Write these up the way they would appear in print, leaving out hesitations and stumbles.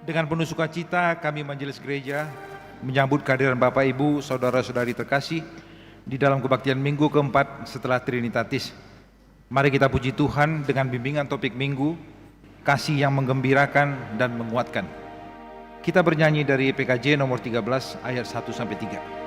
Dengan penuh sukacita kami Majelis Gereja menyambut kehadiran Bapak Ibu, Saudara-saudari terkasih di dalam kebaktian minggu keempat setelah Trinitatis. Mari kita puji Tuhan dengan bimbingan topik minggu, kasih yang menggembirakan dan menguatkan. Kita bernyanyi dari PKJ nomor 13 ayat 1-3.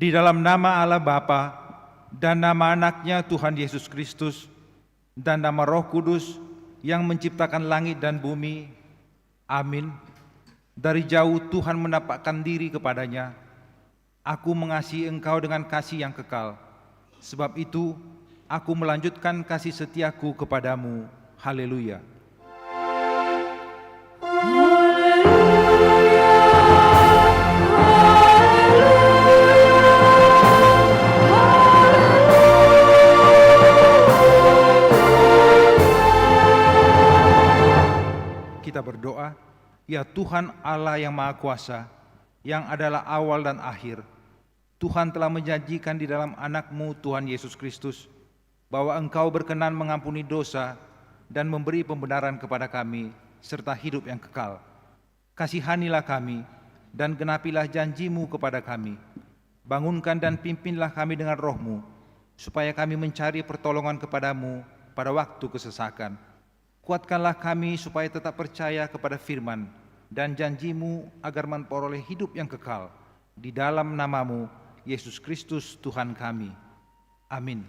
Di dalam nama Allah Bapa dan nama anaknya Tuhan Yesus Kristus dan nama Roh Kudus yang menciptakan langit dan bumi. Amin. Dari jauh Tuhan menampakkan diri kepadanya. Aku mengasihi engkau dengan kasih yang kekal. Sebab itu aku melanjutkan kasih setiaku kepadamu. Haleluya. Kita berdoa, ya Tuhan Allah yang Maha Kuasa, yang adalah awal dan akhir. Tuhan telah menjanjikan di dalam anak-Mu Tuhan Yesus Kristus, bahwa Engkau berkenan mengampuni dosa dan memberi pembenaran kepada kami, serta hidup yang kekal. Kasihanilah kami, dan genapilah janji-Mu kepada kami. Bangunkan dan pimpinlah kami dengan Roh-Mu, supaya kami mencari pertolongan kepada-Mu pada waktu kesesakan. Kuatkanlah kami supaya tetap percaya kepada firman dan janji-Mu agar memperoleh hidup yang kekal. Di dalam nama-Mu, Yesus Kristus Tuhan kami. Amin.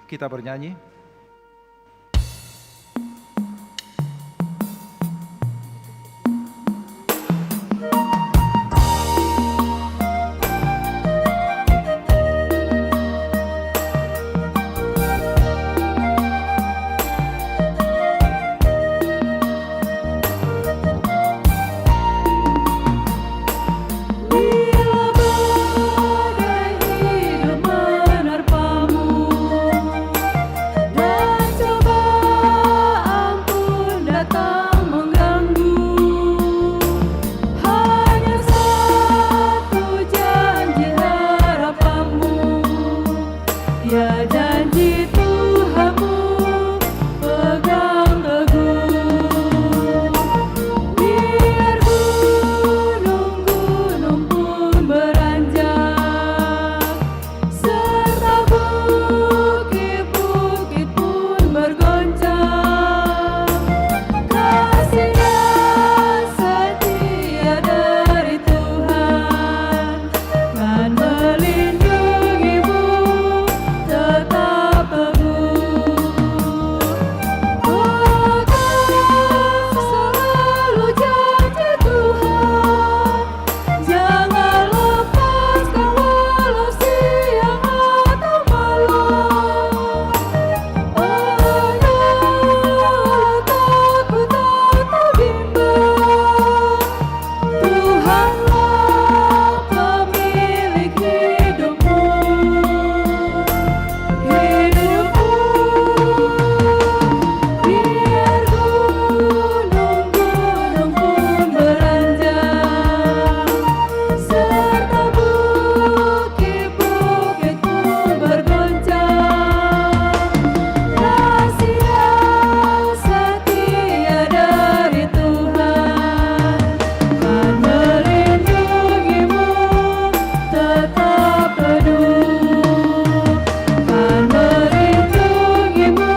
Kita bernyanyi. Bila badai hidup menerpamu, Ya janji Tuhanmu pegang teguh, biar gunung-gunung pun beranjak, serta bukit-bukit pun bergoncang. Kasih dan setia dari Tuhan kan melindungimu tetap teguh. Pegang selalu janji Tuhan, jangan lepaskan walau siang atau malam. Janganlah takut atau bimbang, Tuhanlah pemilik hidupmu. Biar gunung-gunung pun beranjak, serta bukit-bukit pun bergoncang. Kasih dan setia dari Tuhan kan melindungimu tetap teduh, kan melindungimu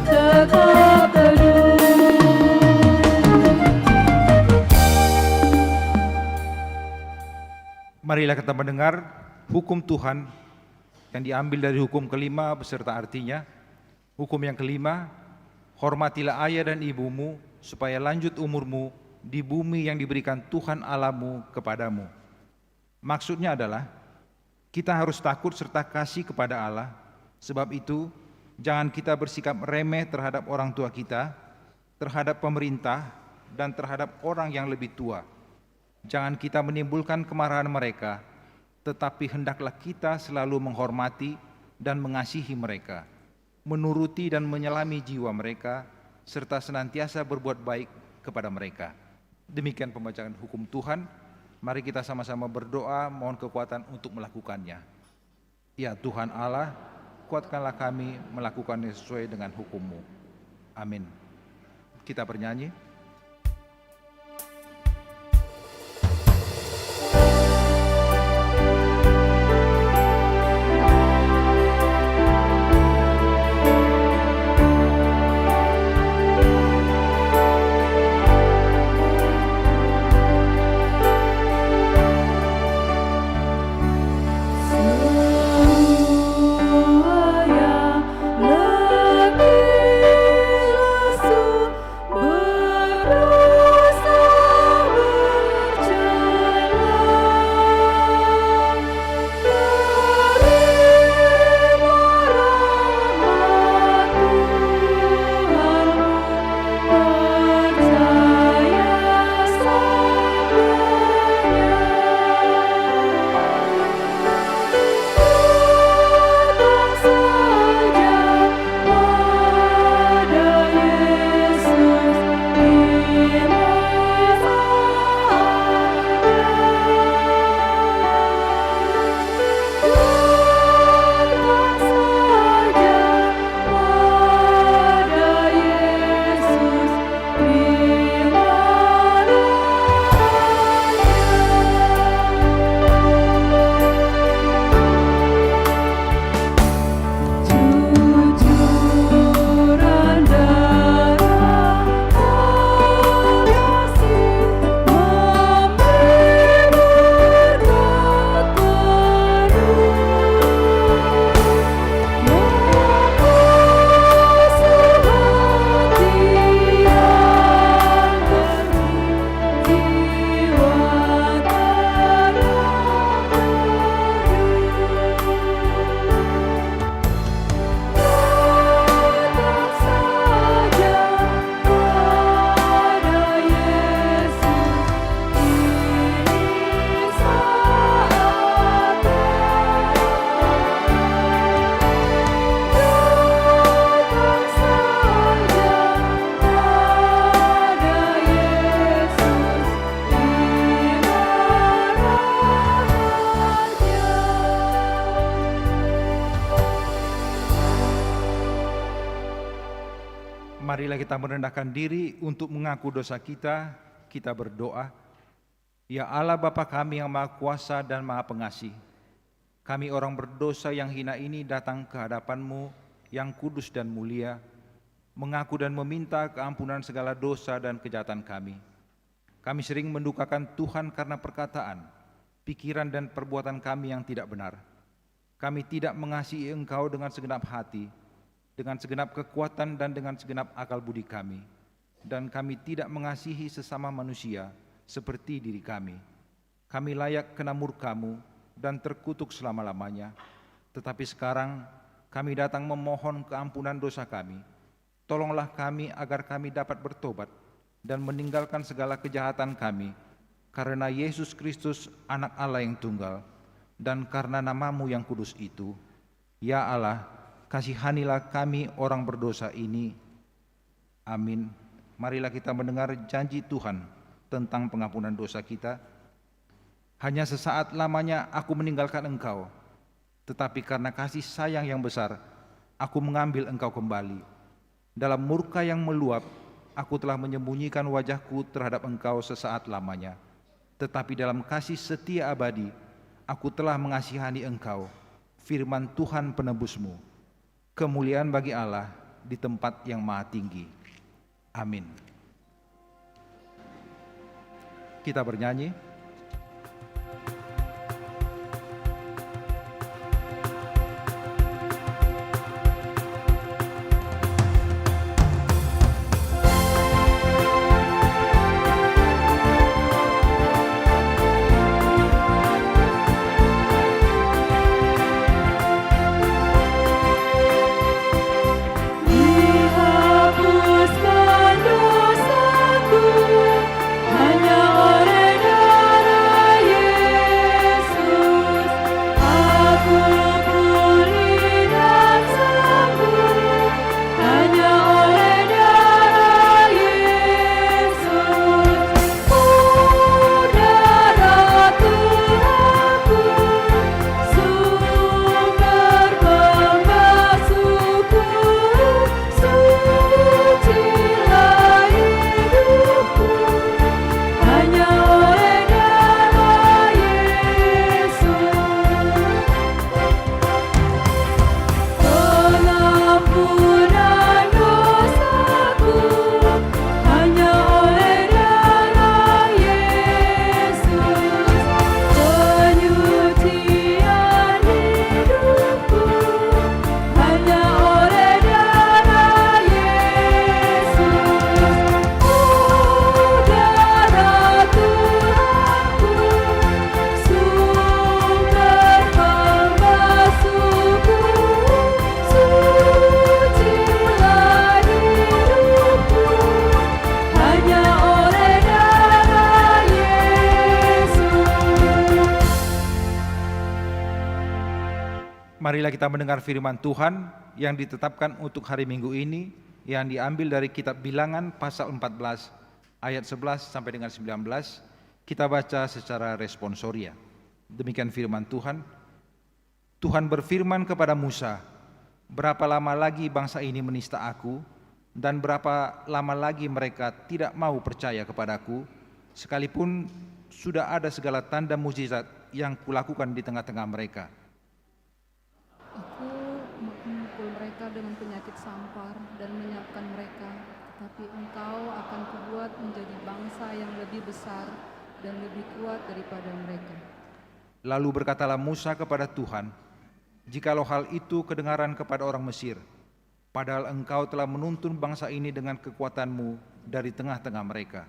tetap teduh. Marilah kita mendengar hukum Tuhan yang diambil dari hukum kelima beserta artinya. Hukum yang kelima, hormatilah ayah dan ibumu supaya lanjut umurmu di bumi yang diberikan Tuhan Allahmu kepadamu. Maksudnya adalah kita harus takut serta kasih kepada Allah. Sebab itu, jangan kita bersikap remeh terhadap orang tua kita, terhadap pemerintah, dan terhadap orang yang lebih tua. Jangan kita menimbulkan kemarahan mereka, tetapi hendaklah kita selalu menghormati dan mengasihi mereka, menuruti dan menyelami jiwa mereka, serta senantiasa berbuat baik kepada mereka. Demikian pembacaan hukum Tuhan. Mari kita sama-sama berdoa, mohon kekuatan untuk melakukannya. Ya Tuhan Allah, kuatkanlah kami melakukannya sesuai dengan hukum-Mu. Amin. Kita bernyanyi. Semua yang letih lesu Marilah kita merendahkan diri untuk mengaku dosa kita. Kita berdoa. Ya Allah Bapa kami yang Maha Kuasa dan Maha Pengasih, kami orang berdosa yang hina ini datang ke hadapan-Mu yang kudus dan mulia, mengaku dan meminta keampunan segala dosa dan kejahatan kami. Kami sering mendukakan Tuhan karena perkataan, pikiran dan perbuatan kami yang tidak benar. Kami tidak mengasihi Engkau dengan segenap hati, dengan segenap kekuatan dan dengan segenap akal budi kami. Dan kami tidak mengasihi sesama manusia seperti diri kami. Kami layak kena murka-Mu dan terkutuk selama-lamanya. Tetapi sekarang kami datang memohon keampunan dosa kami. Tolonglah kami agar kami dapat bertobat dan meninggalkan segala kejahatan kami, karena Yesus Kristus anak Allah yang tunggal, dan karena nama-Mu yang kudus itu. Ya Allah, kasihanilah kami orang berdosa ini. Amin. Marilah kita mendengar janji Tuhan tentang pengampunan dosa kita. Hanya sesaat lamanya aku meninggalkan Engkau, tetapi karena kasih sayang yang besar, aku mengambil Engkau kembali. Dalam murka yang meluap, aku telah menyembunyikan wajahku terhadap Engkau sesaat lamanya. Tetapi dalam kasih setia abadi, aku telah mengasihani Engkau, firman Tuhan penebus-Mu. Kemuliaan bagi Allah di tempat yang maha tinggi. Amin. Kita bernyanyi. Dihapuskan dosaku hanya oleh darah Yesus. Aku pulih dan sembuh hanya oleh darah Yesus. Oh, darah Tuhanku, sumber pembasuhku, sucilah hidupku hanya oleh darah Yesus. Pengampunan dosaku hanya oleh darah Yesus. Penyucian hidupku hanya oleh darah Yesus. Oh, darah Tuhanku, sumber pembasuhku, sucilah hidupku hanya oleh darah Yesus. Marilah kita mendengar firman Tuhan yang ditetapkan untuk hari Minggu ini, yang diambil dari kitab Bilangan pasal 14 ayat 11 sampai dengan 19. Kita baca secara responsoria. Demikian firman Tuhan. Tuhan berfirman kepada Musa, berapa lama lagi bangsa ini menista aku, dan berapa lama lagi mereka tidak mau percaya kepadaku, sekalipun sudah ada segala tanda mukjizat yang kulakukan di tengah-tengah mereka. Aku memukul mereka dengan penyakit sampar dan menyiapkan mereka, tetapi Engkau akan kubuat menjadi bangsa yang lebih besar dan lebih kuat daripada mereka. Lalu berkatalah Musa kepada Tuhan, jikalau hal itu kedengaran kepada orang Mesir, padahal Engkau telah menuntun bangsa ini dengan kekuatan-Mu dari tengah-tengah mereka.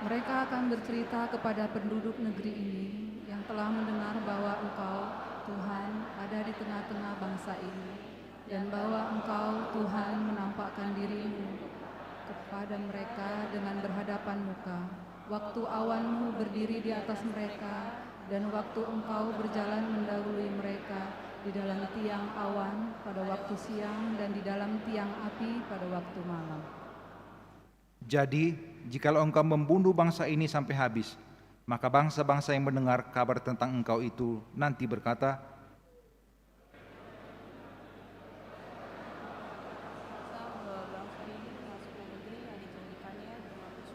Mereka akan bercerita kepada penduduk negeri ini yang telah mendengar bahwa Engkau, Tuhan, ada di tengah-tengah bangsa ini, dan bahwa Engkau, Tuhan, menampakkan diri-Mu kepada mereka dengan berhadapan muka. Waktu awan-Mu berdiri di atas mereka, dan waktu Engkau berjalan mendahului mereka di dalam tiang awan pada waktu siang dan di dalam tiang api pada waktu malam. Jadi, jikalau Engkau membunuh bangsa ini sampai habis, maka bangsa-bangsa yang mendengar kabar tentang Engkau itu nanti berkata,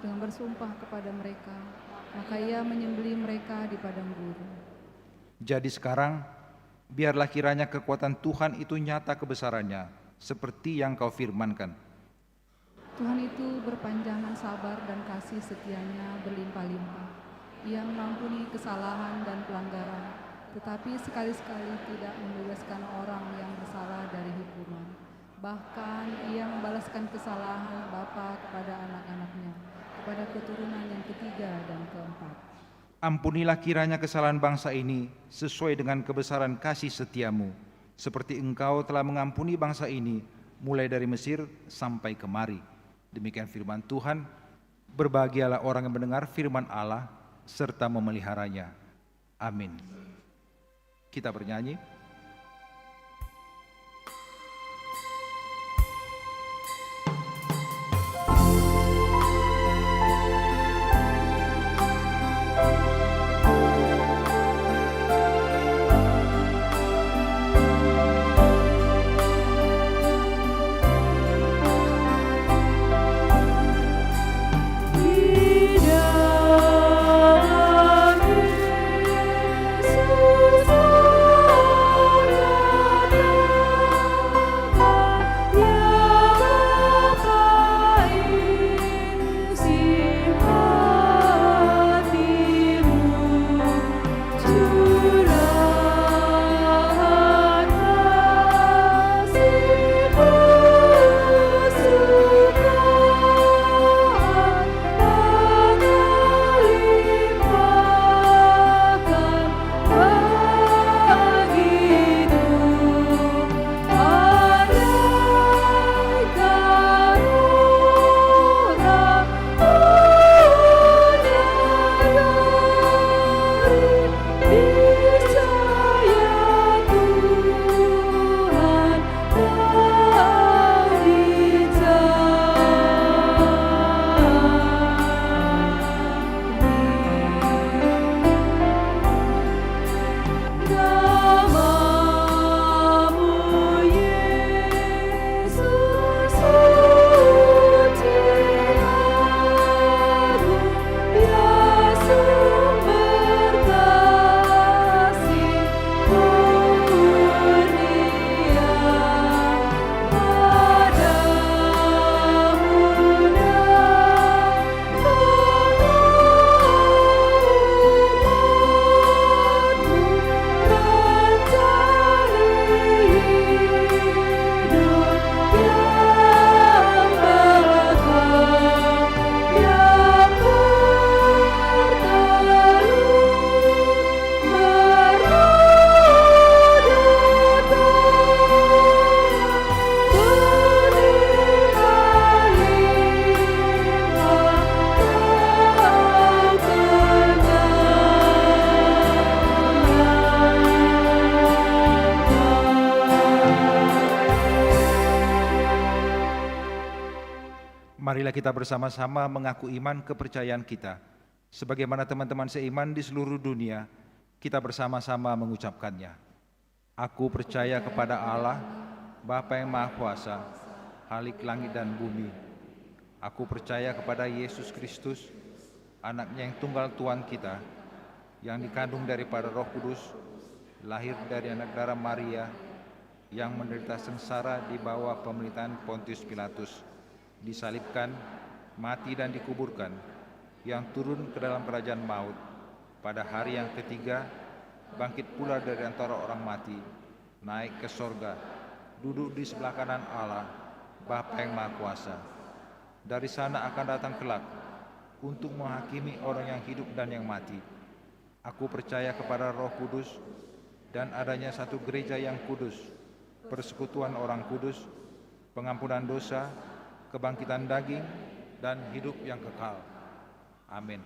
dengan bersumpah kepada mereka, maka ia menyembelih mereka di padang gurun. Jadi sekarang, biarlah kiranya kekuatan Tuhan itu nyata kebesarannya, seperti yang kau firmankan. Tuhan itu berpanjangan sabar dan kasih setianya berlimpah-limpah. Ia mengampuni kesalahan dan pelanggaran, tetapi sekali-sekali tidak membebaskan orang yang bersalah dari hukuman. Bahkan ia membalaskan kesalahan Bapa kepada anak-anaknya, kepada keturunan yang ketiga dan keempat. Ampunilah kiranya kesalahan bangsa ini sesuai dengan kebesaran kasih setiamu, seperti engkau telah mengampuni bangsa ini mulai dari Mesir sampai kemari. Demikian firman Tuhan. Berbahagialah orang yang mendengar firman Allah serta memeliharanya. Amin. Kita bernyanyi. Marilah kita bersama-sama mengaku iman kepercayaan kita. Sebagaimana teman-teman seiman di seluruh dunia, kita bersama-sama mengucapkannya. Aku percaya kepada Allah, Bapa yang Maha Kuasa, Khalik langit dan bumi. Aku percaya kepada Yesus Kristus, Anaknya yang tunggal Tuhan kita, yang dikandung daripada Roh Kudus, lahir dari anak darah Maria, yang menderita sengsara di bawah pemerintahan Pontius Pilatus, disalibkan, mati dan dikuburkan, yang turun ke dalam kerajaan maut, pada hari yang ketiga, bangkit pula dari antara orang mati, naik ke sorga, duduk di sebelah kanan Allah, Bapa yang Maha Kuasa. Dari sana akan datang kelak, untuk menghakimi orang yang hidup dan yang mati. Aku percaya kepada Roh Kudus, dan adanya satu gereja yang kudus, persekutuan orang kudus, pengampunan dosa, kebangkitan daging, dan hidup yang kekal. Amin.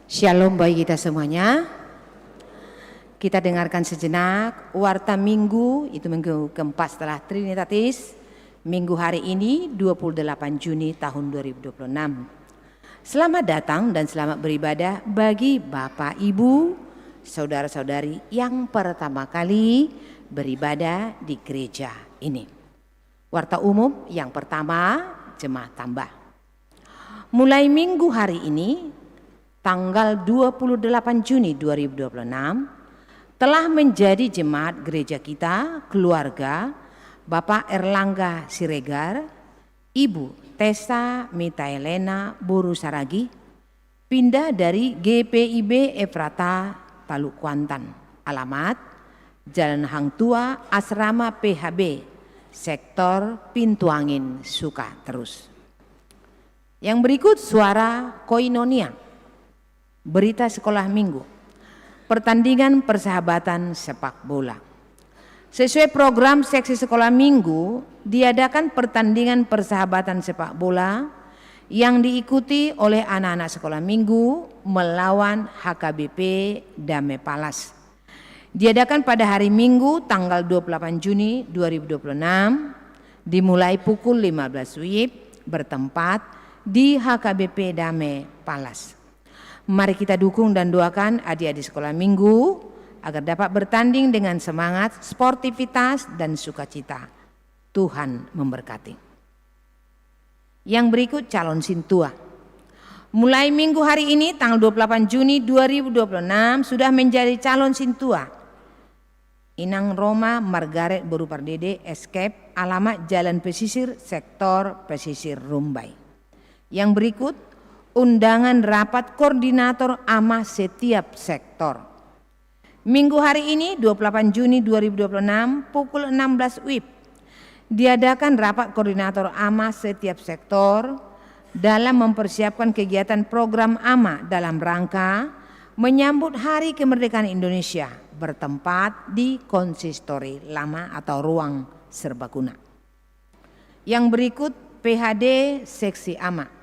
Shalom bagi kita semuanya. Kita dengarkan sejenak warta minggu, itu minggu keempat setelah Trinitatis. Minggu hari ini 28 Juni tahun 2026. Selamat datang dan selamat beribadah bagi Bapak, Ibu, saudara-saudari yang pertama kali beribadah di gereja ini. Warta umum yang pertama, jemaat tambah. Mulai minggu hari ini, tanggal 28 Juni 2026, telah menjadi jemaat gereja kita, keluarga, Bapak Erlangga Siregar, Ibu Tessa Mitaelena Boru Saragi, pindah dari GPIB Efrata, Taluk Kuantan. Alamat, Jalan Hang Tua, Asrama PHB, Sektor Pintu Angin, Suka Terus. Yang berikut suara koinonia. Berita sekolah minggu, pertandingan persahabatan sepak bola. Sesuai program seksi sekolah minggu, diadakan pertandingan persahabatan sepak bola yang diikuti oleh anak-anak sekolah minggu melawan HKBP Damai Palas. Diadakan pada hari Minggu tanggal 28 Juni 2026, dimulai pukul 15 WIB, bertempat di HKBP Damai Palas. Mari kita dukung dan doakan adik-adik sekolah minggu agar dapat bertanding dengan semangat, sportivitas, dan sukacita. Tuhan memberkati. Yang berikut calon sintua. Mulai minggu hari ini tanggal 28 Juni 2026 sudah menjadi calon sintua. Inang Roma Margaret Boru Pardede Escape, alamat Jalan Pesisir, Sektor Pesisir Rumbai. Yang berikut undangan rapat koordinator AMA setiap sektor. Minggu hari ini 28 Juni 2026 pukul 16 WIB diadakan rapat koordinator AMA setiap sektor dalam mempersiapkan kegiatan program AMA dalam rangka menyambut Hari Kemerdekaan Indonesia, bertempat di Konsistori Lama atau Ruang Serbaguna. Yang berikut PHD Seksi AMA.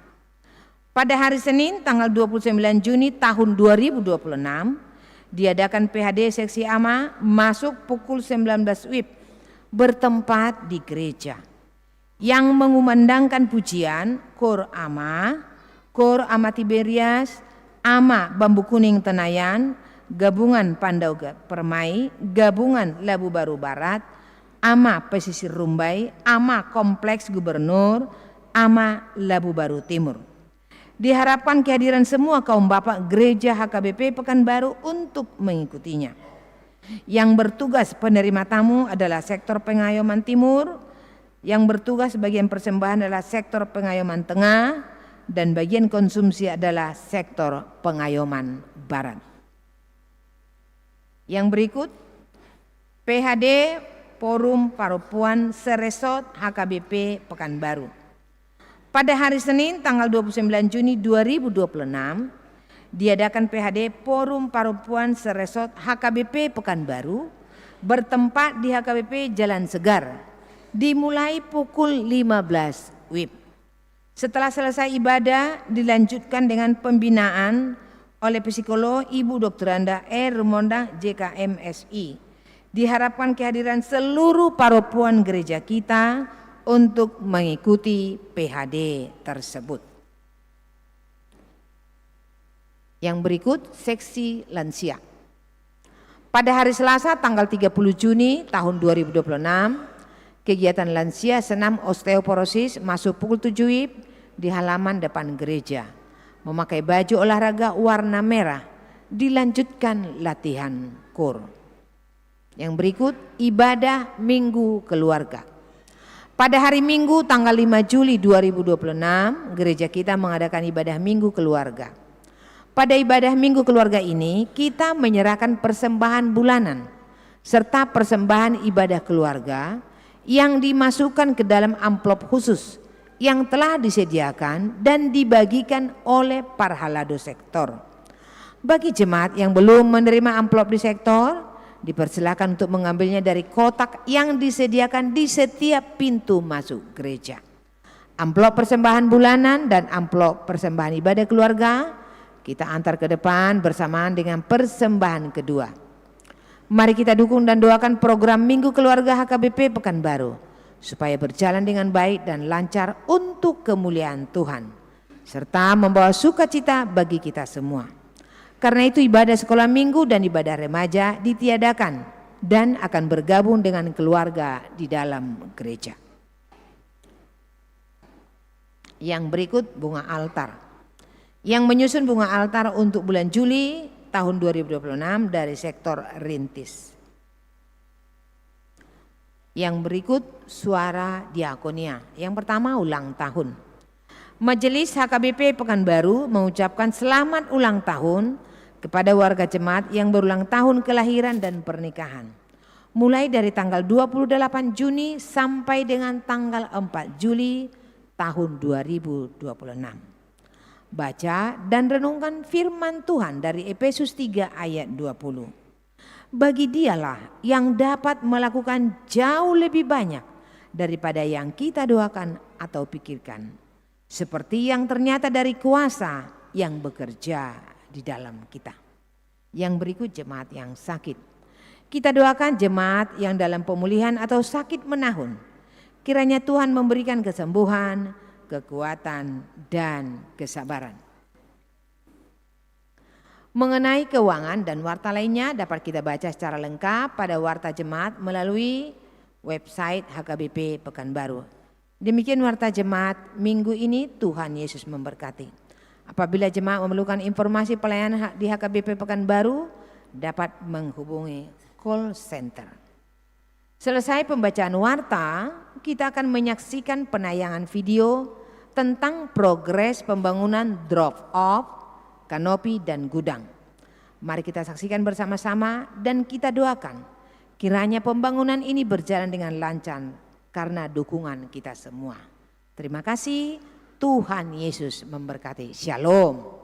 Pada hari Senin tanggal 29 Juni tahun 2026 diadakan PHD Seksi AMA masuk pukul 19 WIB, bertempat di gereja. Yang mengumandangkan pujian Kor AMA Tiberias, AMA Bambu Kuning Tenayan, Gabungan Pandau Permai, Gabungan Labu Baru Barat, AMA Pesisir Rumbai, AMA Kompleks Gubernur, AMA Labu Baru Timur. Diharapkan kehadiran semua kaum bapak gereja HKBP Pekanbaru untuk mengikutinya. Yang bertugas penerima tamu adalah sektor pengayoman timur, yang bertugas bagian persembahan adalah sektor pengayoman tengah, dan bagian konsumsi adalah sektor pengayoman barat. Yang berikut PHD Forum Perempuan Seresot HKBP Pekanbaru. Pada hari Senin tanggal 29 Juni 2026 diadakan PHD Forum Perempuan Seresot HKBP Pekanbaru, bertempat di HKBP Jalan Segar, dimulai pukul 15 WIB. Setelah selesai ibadah dilanjutkan dengan pembinaan oleh psikolog Ibu Dr. Anda Rumonda JKMSI. Diharapkan kehadiran seluruh perempuan gereja kita untuk mengikuti PHD tersebut. Yang berikut seksi lansia. Pada hari Selasa tanggal 30 Juni tahun 2026, kegiatan lansia senam osteoporosis masuk pukul 7 WIB di halaman depan gereja. Memakai baju olahraga warna merah, dilanjutkan latihan KOR. Yang berikut ibadah Minggu Keluarga. Pada hari Minggu tanggal 5 Juli 2026, gereja kita mengadakan ibadah Minggu Keluarga. Pada ibadah Minggu Keluarga ini, kita menyerahkan persembahan bulanan serta persembahan ibadah keluarga yang dimasukkan ke dalam amplop khusus yang telah disediakan dan dibagikan oleh Parhalado sektor. Bagi jemaat yang belum menerima amplop di sektor, dipersilakan untuk mengambilnya dari kotak yang disediakan di setiap pintu masuk gereja. Amplop persembahan bulanan dan amplop persembahan ibadah keluarga kita antar ke depan bersamaan dengan persembahan kedua. Mari kita dukung dan doakan program Minggu Keluarga HKBP Pekanbaru supaya berjalan dengan baik dan lancar untuk kemuliaan Tuhan, serta membawa sukacita bagi kita semua. Karena itu ibadah sekolah minggu dan ibadah remaja ditiadakan dan akan bergabung dengan keluarga di dalam gereja. Yang berikut bunga altar. Yang menyusun bunga altar untuk bulan Juli tahun 2026 dari sektor rintis. Yang berikut suara diakonia. Yang pertama ulang tahun. Majelis HKBP Pekanbaru mengucapkan selamat ulang tahun kepada warga jemaat yang berulang tahun kelahiran dan pernikahan. Mulai dari tanggal 28 Juni sampai dengan tanggal 4 Juli tahun 2026. Baca dan renungkan firman Tuhan dari Efesus 3 ayat 20. Bagi dialah yang dapat melakukan jauh lebih banyak daripada yang kita doakan atau pikirkan, seperti yang ternyata dari kuasa yang bekerja di dalam kita. Yang berikut jemaat yang sakit. Kita doakan jemaat yang dalam pemulihan atau sakit menahun. Kiranya Tuhan memberikan kesembuhan, kekuatan, dan kesabaran. Mengenai keuangan dan warta lainnya dapat kita baca secara lengkap pada warta jemaat melalui website HKBP Pekanbaru. Demikian warta jemaat minggu ini, Tuhan Yesus memberkati. Apabila jemaat memerlukan informasi pelayanan di HKBP Pekanbaru, dapat menghubungi call center. Selesai pembacaan warta, kita akan menyaksikan penayangan video tentang progres pembangunan drop-off, kanopi, dan gudang. Mari kita saksikan bersama-sama dan kita doakan kiranya pembangunan ini berjalan dengan lancar karena dukungan kita semua. Terima kasih, Tuhan Yesus memberkati. Shalom.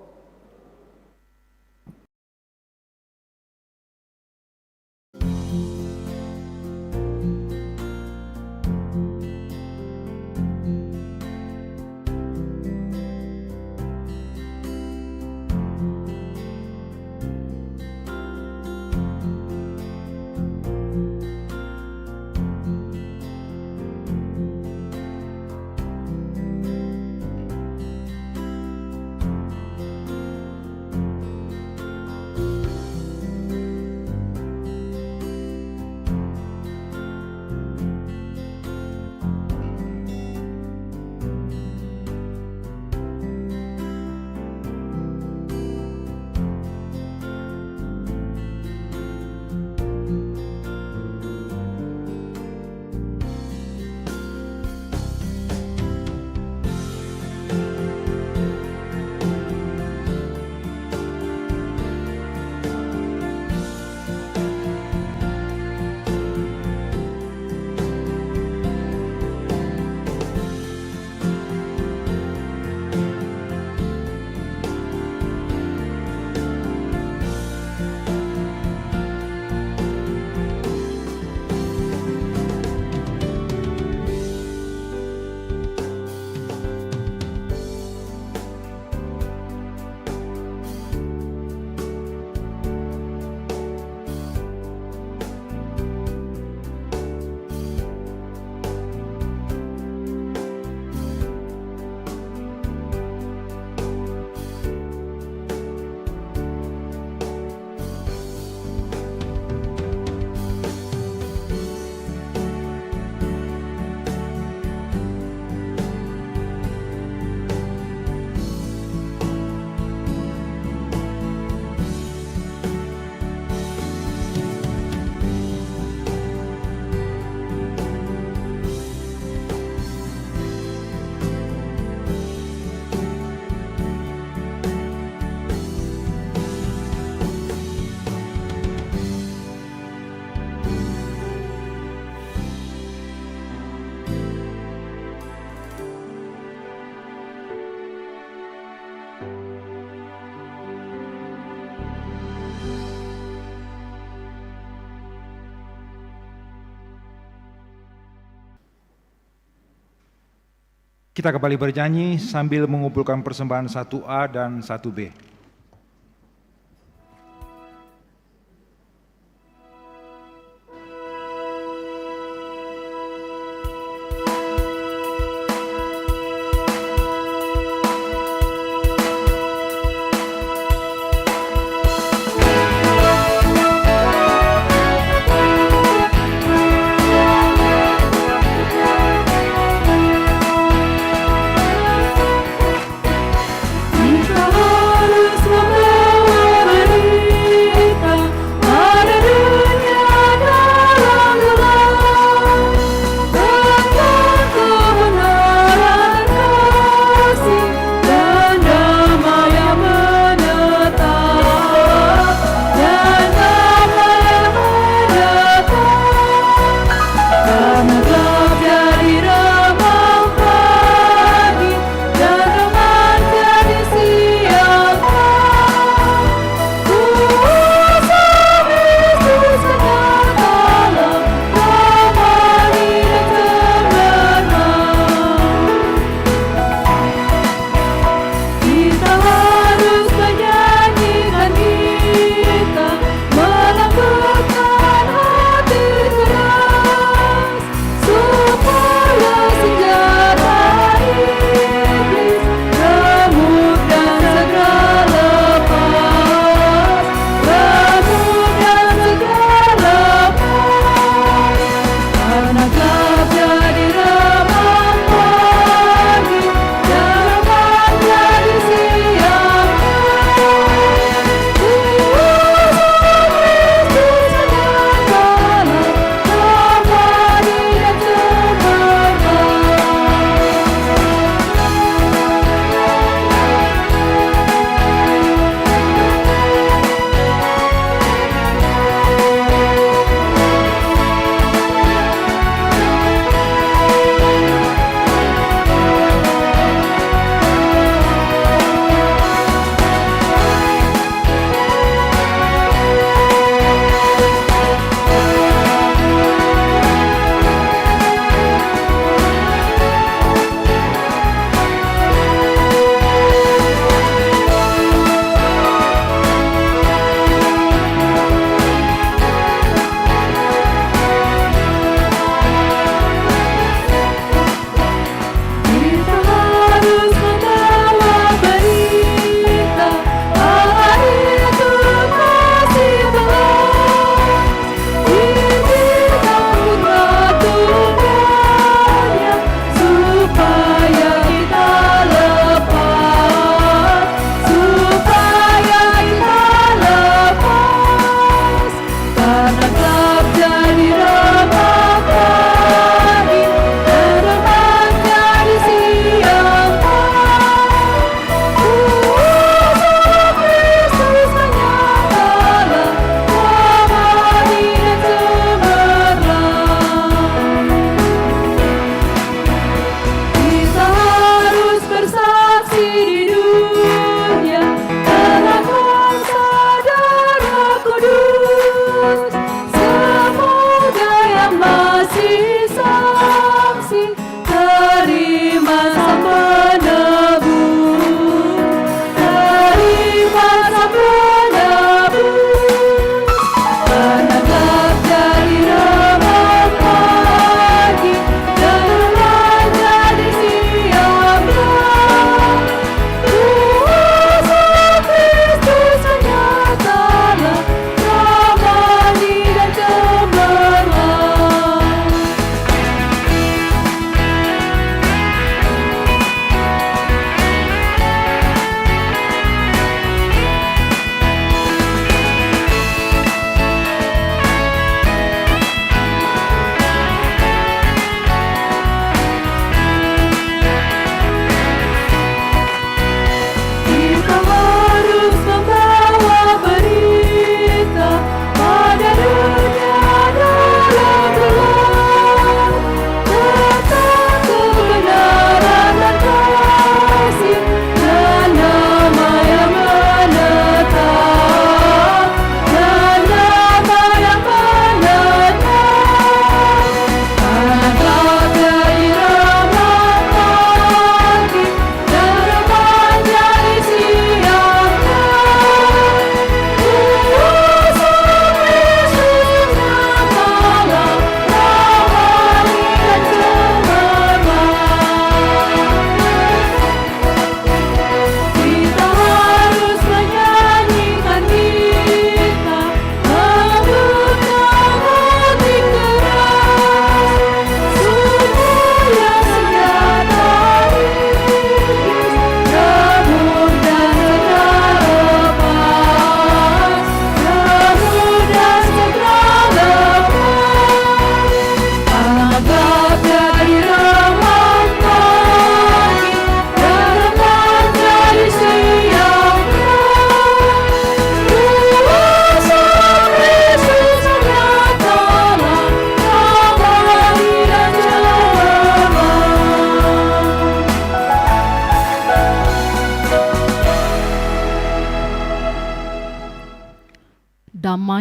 Kita kembali bernyanyi sambil mengumpulkan persembahan 1A dan 1B.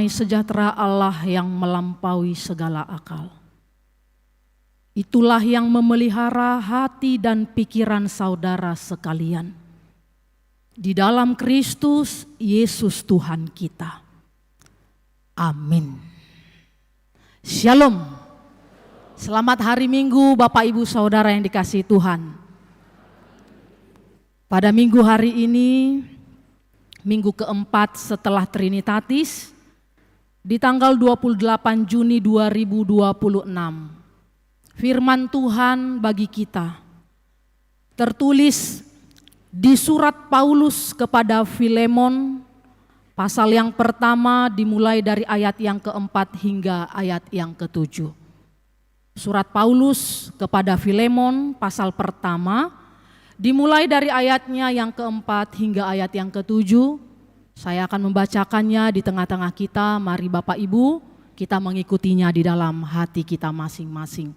damai sejahtera Allah yang melampaui segala akal. Itulah yang memelihara hati dan pikiran saudara sekalian di dalam Kristus Yesus Tuhan kita. Amin. Shalom. Selamat hari Minggu Bapak Ibu Saudara yang dikasihi Tuhan. Pada minggu hari ini, minggu keempat setelah Trinitatis, di tanggal 28 Juni 2026, firman Tuhan bagi kita tertulis di surat Paulus kepada Filemon, pasal yang pertama dimulai dari ayat yang keempat hingga ayat yang ketujuh. Surat Paulus kepada Filemon, pasal pertama, dimulai dari ayatnya yang keempat hingga ayat yang ketujuh. Saya akan membacakannya di tengah-tengah kita. Mari Bapak Ibu, kita mengikutinya di dalam hati kita masing-masing.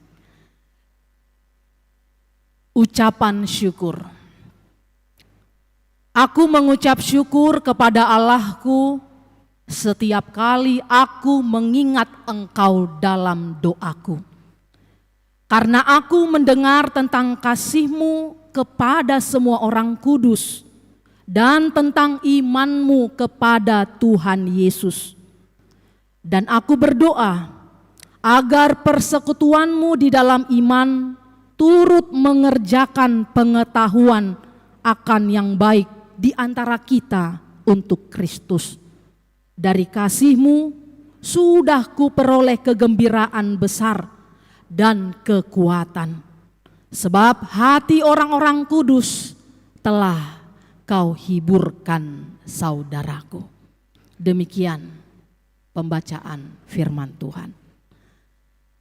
Ucapan syukur. Aku mengucap syukur kepada Allahku setiap kali aku mengingat Engkau dalam doaku. Karena aku mendengar tentang kasih-Mu kepada semua orang kudus dan tentang iman-Mu kepada Tuhan Yesus. Dan aku berdoa agar persekutuan-Mu di dalam iman turut mengerjakan pengetahuan akan yang baik di antara kita untuk Kristus. Dari kasih-Mu sudah kuperoleh kegembiraan besar dan kekuatan. Sebab hati orang-orang kudus telah Kau hiburkan saudaraku. Demikian pembacaan firman Tuhan.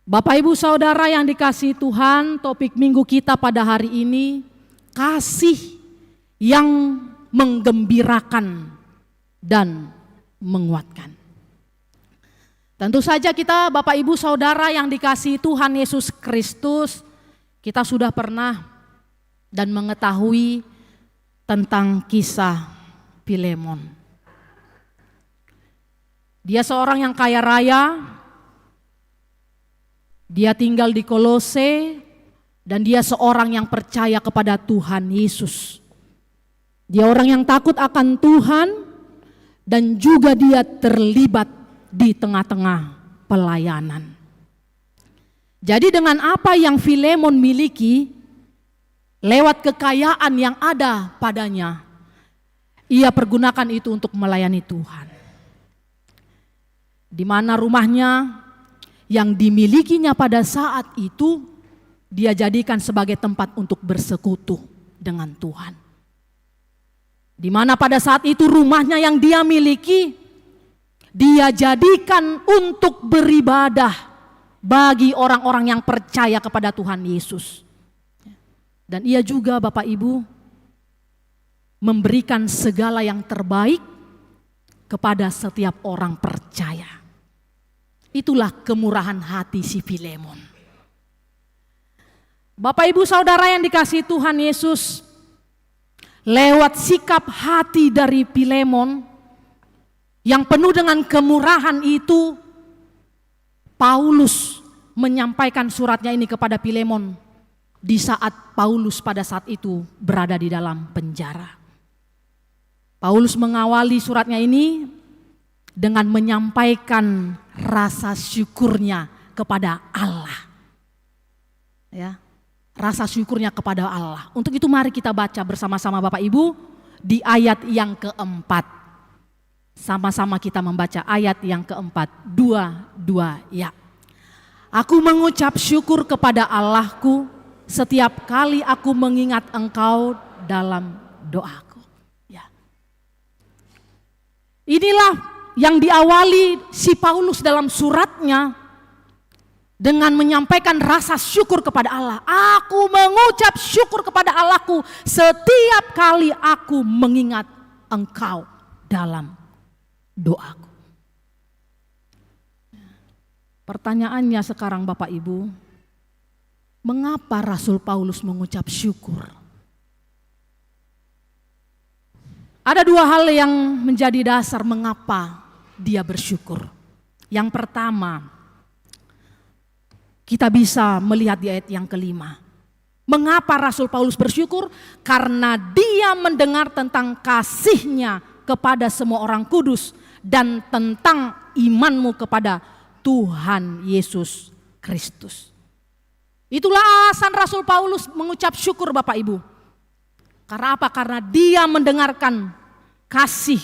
Bapak Ibu Saudara yang dikasihi Tuhan, topik minggu kita pada hari ini, kasih yang menggembirakan dan menguatkan. Tentu saja kita Bapak Ibu Saudara yang dikasihi Tuhan Yesus Kristus, kita sudah pernah dan mengetahui tentang kisah Filemon. Dia seorang yang kaya raya, dia tinggal di Kolose, dan dia seorang yang percaya kepada Tuhan Yesus. Dia orang yang takut akan Tuhan, dan juga dia terlibat di tengah-tengah pelayanan. Jadi dengan apa yang Filemon miliki, lewat kekayaan yang ada padanya, ia pergunakan itu untuk melayani Tuhan. Di mana rumahnya yang dimilikinya pada saat itu, dia jadikan sebagai tempat untuk bersekutu dengan Tuhan. Di mana pada saat itu rumahnya yang dia miliki, dia jadikan untuk beribadah bagi orang-orang yang percaya kepada Tuhan Yesus. Dan ia juga Bapak Ibu memberikan segala yang terbaik kepada setiap orang percaya. Itulah kemurahan hati si Filemon. Bapak Ibu Saudara yang dikasihi Tuhan Yesus, lewat sikap hati dari Filemon yang penuh dengan kemurahan itu, Paulus menyampaikan suratnya ini kepada Filemon di saat Paulus pada saat itu berada di dalam penjara. Paulus mengawali suratnya ini dengan menyampaikan rasa syukurnya kepada Allah. Ya, rasa syukurnya kepada Allah. Untuk itu mari kita baca bersama-sama Bapak Ibu di ayat yang keempat. Sama-sama kita membaca ayat yang keempat, dua ya. Aku mengucap syukur kepada Allahku setiap kali aku mengingat Engkau dalam doaku. Ya. Inilah yang diawali si Paulus dalam suratnya dengan menyampaikan rasa syukur kepada Allah. Aku mengucap syukur kepada Allahku setiap kali aku mengingat Engkau dalam doaku. Pertanyaannya sekarang Bapak Ibu, mengapa Rasul Paulus mengucap syukur? Ada dua hal yang menjadi dasar mengapa dia bersyukur? Yang pertama, kita bisa melihat di ayat yang kelima. Mengapa Rasul Paulus bersyukur? Karena dia mendengar tentang kasih-Nya kepada semua orang kudus dan tentang imanmu kepada Tuhan Yesus Kristus. Itulah alasan Rasul Paulus mengucap syukur Bapak Ibu. Karena apa? Karena dia mendengarkan kasih,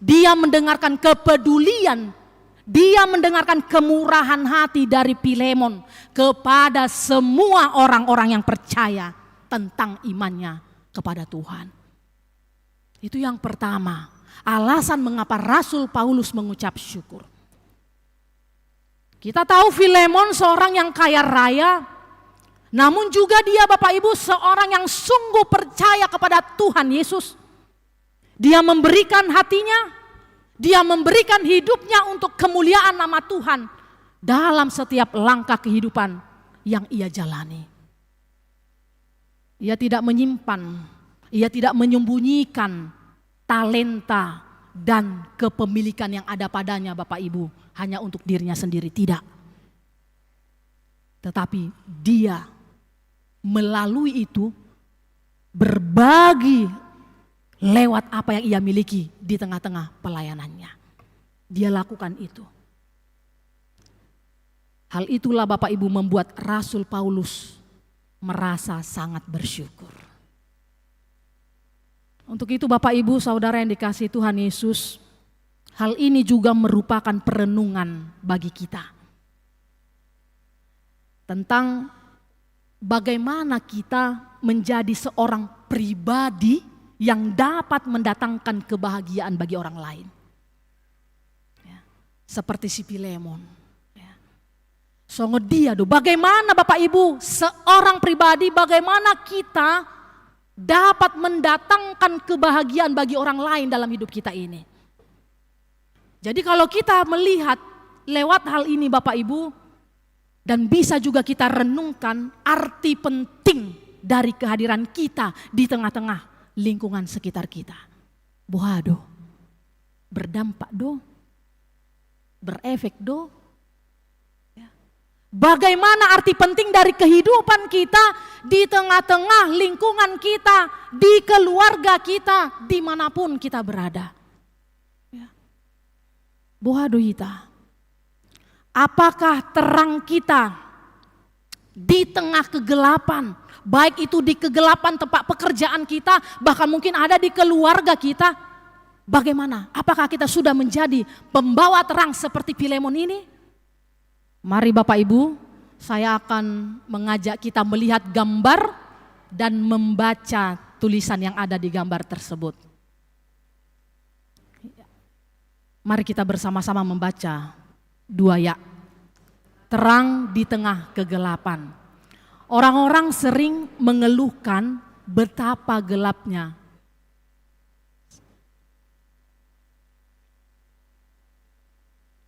dia mendengarkan kepedulian, dia mendengarkan kemurahan hati dari Filemon kepada semua orang-orang yang percaya tentang imannya kepada Tuhan. Itu yang pertama, alasan mengapa Rasul Paulus mengucap syukur. Kita tahu Filemon seorang yang kaya raya, namun juga dia Bapak Ibu seorang yang sungguh percaya kepada Tuhan Yesus. Dia memberikan hatinya, dia memberikan hidupnya untuk kemuliaan nama Tuhan dalam setiap langkah kehidupan yang ia jalani. Ia tidak menyimpan, ia tidak menyembunyikan talenta dan kepemilikan yang ada padanya Bapak Ibu hanya untuk dirinya sendiri, tidak. Tetapi dia melalui itu berbagi lewat apa yang ia miliki di tengah-tengah pelayanannya. Dia lakukan itu. Hal itulah Bapak Ibu membuat Rasul Paulus merasa sangat bersyukur. Untuk itu Bapak Ibu saudara yang dikasihi Tuhan Yesus, hal ini juga merupakan perenungan bagi kita. Tentang bagaimana kita menjadi seorang pribadi yang dapat mendatangkan kebahagiaan bagi orang lain. Ya, seperti si Filemon. Ya. Songo dia do, bagaimana Bapak Ibu seorang pribadi, bagaimana kita dapat mendatangkan kebahagiaan bagi orang lain dalam hidup kita ini. Jadi kalau kita melihat lewat hal ini Bapak Ibu, dan bisa juga kita renungkan arti penting dari kehadiran kita di tengah-tengah lingkungan sekitar kita. Waduh, berdampak do, berefek do. Bagaimana arti penting dari kehidupan kita di tengah-tengah lingkungan kita, di keluarga kita, dimanapun kita berada. Waduh kita. Apakah terang kita di tengah kegelapan, baik itu di kegelapan tempat pekerjaan kita, bahkan mungkin ada di keluarga kita, bagaimana? Apakah kita sudah menjadi pembawa terang seperti Filemon ini? Mari Bapak Ibu, saya akan mengajak kita melihat gambar dan membaca tulisan yang ada di gambar tersebut. Mari kita bersama-sama membaca. 2 ya, terang di tengah kegelapan. Orang-orang sering mengeluhkan betapa gelapnya.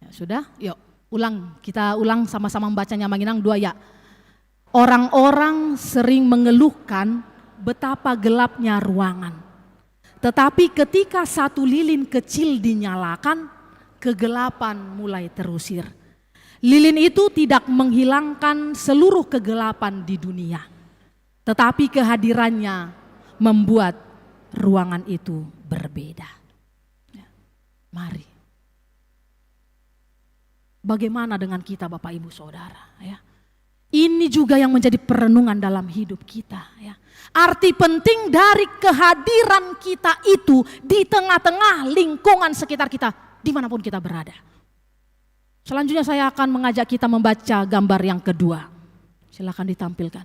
Ya, sudah, yuk kita ulang sama-sama membacanya Manginang 2 ya. Orang-orang sering mengeluhkan betapa gelapnya ruangan. Tetapi ketika satu lilin kecil dinyalakan, kegelapan mulai terusir. Lilin itu tidak menghilangkan seluruh kegelapan di dunia, tetapi kehadirannya membuat ruangan itu berbeda. Mari. Bagaimana dengan kita Bapak Ibu Saudara? Ya. Ini juga yang menjadi perenungan dalam hidup kita. Ya. Arti penting dari kehadiran kita itu di tengah-tengah lingkungan sekitar kita, dimanapun kita berada. Selanjutnya saya akan mengajak kita membaca gambar yang kedua. Silakan ditampilkan.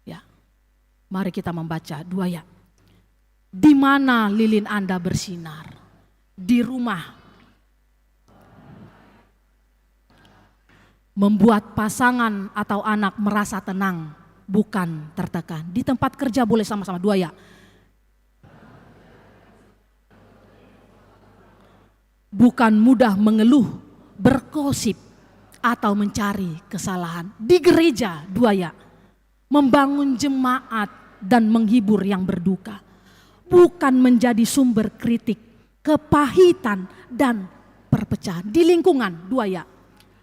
Ya, mari kita membaca 2 ya. Di mana lilin Anda bersinar? Di rumah. Membuat pasangan atau anak merasa tenang, bukan tertekan. Di tempat kerja boleh sama-sama 2 ya. Bukan mudah mengeluh, bergosip, atau mencari kesalahan. Di gereja 2 ya, membangun jemaat dan menghibur yang berduka. Bukan menjadi sumber kritik, kepahitan, dan terpecah di lingkungan, 2 ya.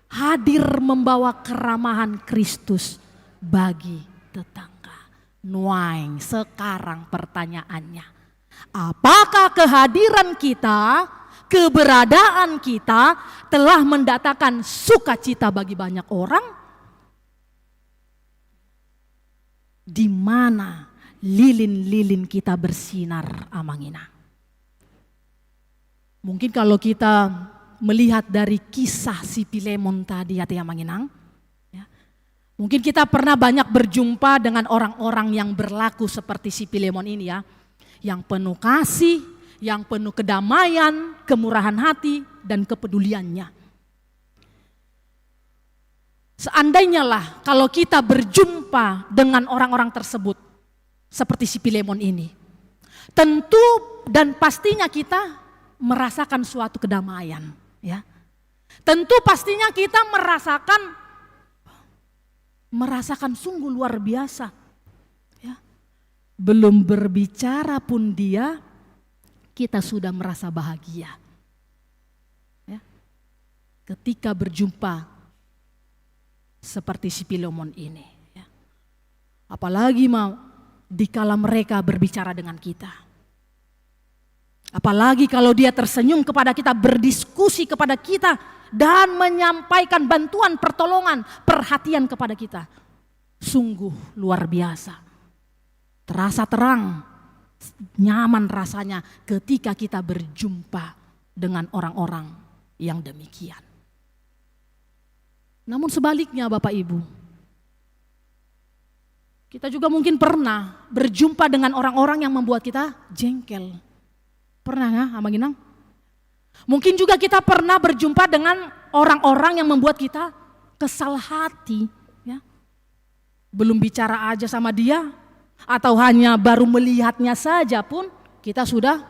Hadir membawa keramahan Kristus bagi tetangga. Nuaing, sekarang pertanyaannya, apakah kehadiran kita, keberadaan kita telah mendatangkan sukacita bagi banyak orang? Di mana lilin-lilin kita bersinar, Amanginang? Mungkin kalau kita melihat dari kisah si Filemon tadi, hati Amanginang, ya, mungkin kita pernah banyak berjumpa dengan orang-orang yang berlaku seperti si Filemon ini ya, yang penuh kasih, yang penuh kedamaian, kemurahan hati, dan kepeduliannya. Seandainya lah kalau kita berjumpa dengan orang-orang tersebut seperti si Filemon ini, tentu dan pastinya kita merasakan suatu kedamaian, ya. Tentu pastinya kita merasakan sungguh luar biasa, ya. Belum berbicara pun dia, kita sudah merasa bahagia, ya. Ketika berjumpa seperti si Filemon ini, ya. Apalagi dikala mereka berbicara dengan kita. Apalagi kalau dia tersenyum kepada kita, berdiskusi kepada kita, dan menyampaikan bantuan, pertolongan, perhatian kepada kita. Sungguh luar biasa. Terasa terang, nyaman rasanya ketika kita berjumpa dengan orang-orang yang demikian. Namun sebaliknya Bapak Ibu, kita juga mungkin pernah berjumpa dengan orang-orang yang membuat kita jengkel. Pernah ya, Amanginang? Mungkin juga kita pernah berjumpa dengan orang-orang yang membuat kita kesal hati. Ya. Belum bicara aja sama dia, atau hanya baru melihatnya saja pun kita sudah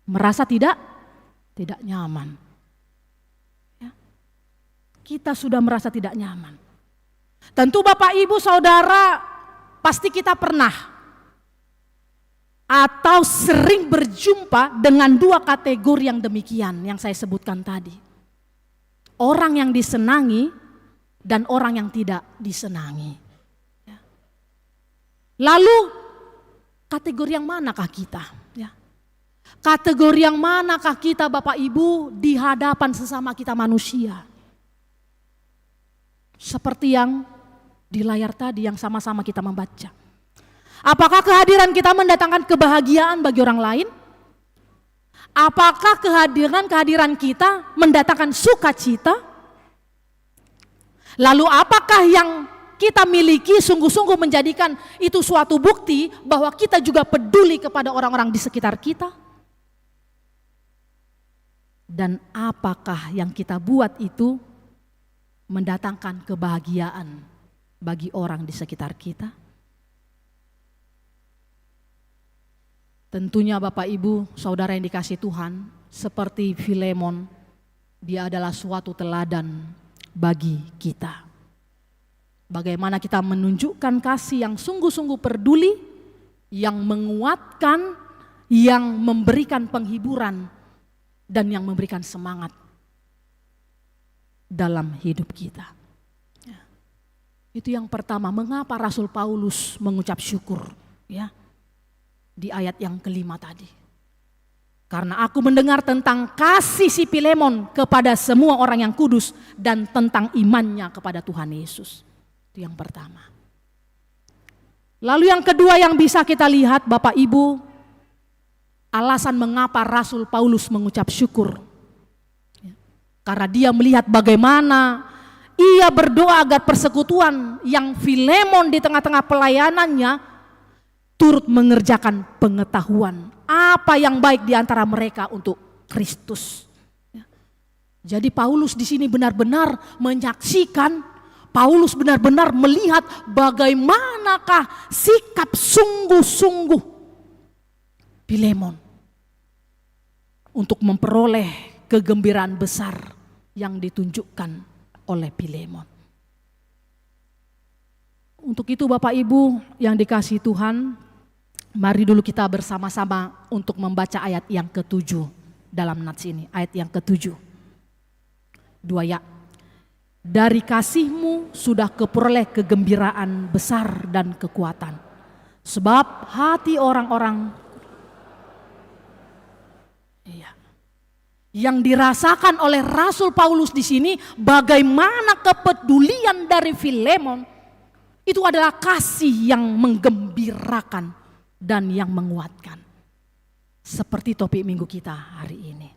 merasa tidak nyaman. Kita sudah merasa tidak nyaman. Tentu Bapak Ibu Saudara pasti kita pernah atau sering berjumpa dengan 2 kategori yang demikian yang saya sebutkan tadi. Orang yang disenangi dan orang yang tidak disenangi. Lalu kategori yang manakah kita? Kategori yang manakah kita Bapak Ibu di hadapan sesama kita manusia? Seperti yang di layar tadi yang sama-sama kita membaca. Apakah kehadiran kita mendatangkan kebahagiaan bagi orang lain? Apakah kehadiran kita mendatangkan sukacita? Lalu apakah yang kita miliki sungguh-sungguh menjadikan itu suatu bukti bahwa kita juga peduli kepada orang-orang di sekitar kita? Dan apakah yang kita buat itu mendatangkan kebahagiaan bagi orang di sekitar kita? Tentunya Bapak Ibu Saudara yang dikasihi Tuhan, seperti Filemon, dia adalah suatu teladan bagi kita. Bagaimana kita menunjukkan kasih yang sungguh-sungguh peduli, yang menguatkan, yang memberikan penghiburan, dan yang memberikan semangat dalam hidup kita. Ya. Itu yang pertama, mengapa Rasul Paulus mengucap syukur, ya, di ayat yang kelima tadi. Karena aku mendengar tentang kasih si Filemon kepada semua orang yang kudus dan tentang imannya kepada Tuhan Yesus. Itu yang pertama. Lalu yang kedua yang bisa kita lihat Bapak Ibu, alasan mengapa Rasul Paulus mengucap syukur. Karena dia melihat bagaimana ia berdoa agar persekutuan yang Filemon di tengah-tengah pelayanannya turut mengerjakan pengetahuan apa yang baik di antara mereka untuk Kristus. Jadi Paulus di sini benar-benar menyaksikan, Paulus benar-benar melihat bagaimanakah sikap sungguh-sungguh Filemon untuk memperoleh kegembiraan besar yang ditunjukkan oleh Filemon. Untuk itu Bapak Ibu yang dikasihi Tuhan, mari dulu kita bersama-sama untuk membaca ayat yang ke-7 dalam nats ini, ayat yang ke-7. 2 ya. Dari kasih-Mu sudah kuperoleh kegembiraan besar dan kekuatan. Sebab hati orang-orang yang dirasakan oleh Rasul Paulus di sini, bagaimana kepedulian dari Filemon itu adalah kasih yang menggembirakan dan yang menguatkan. Seperti topik minggu kita hari ini.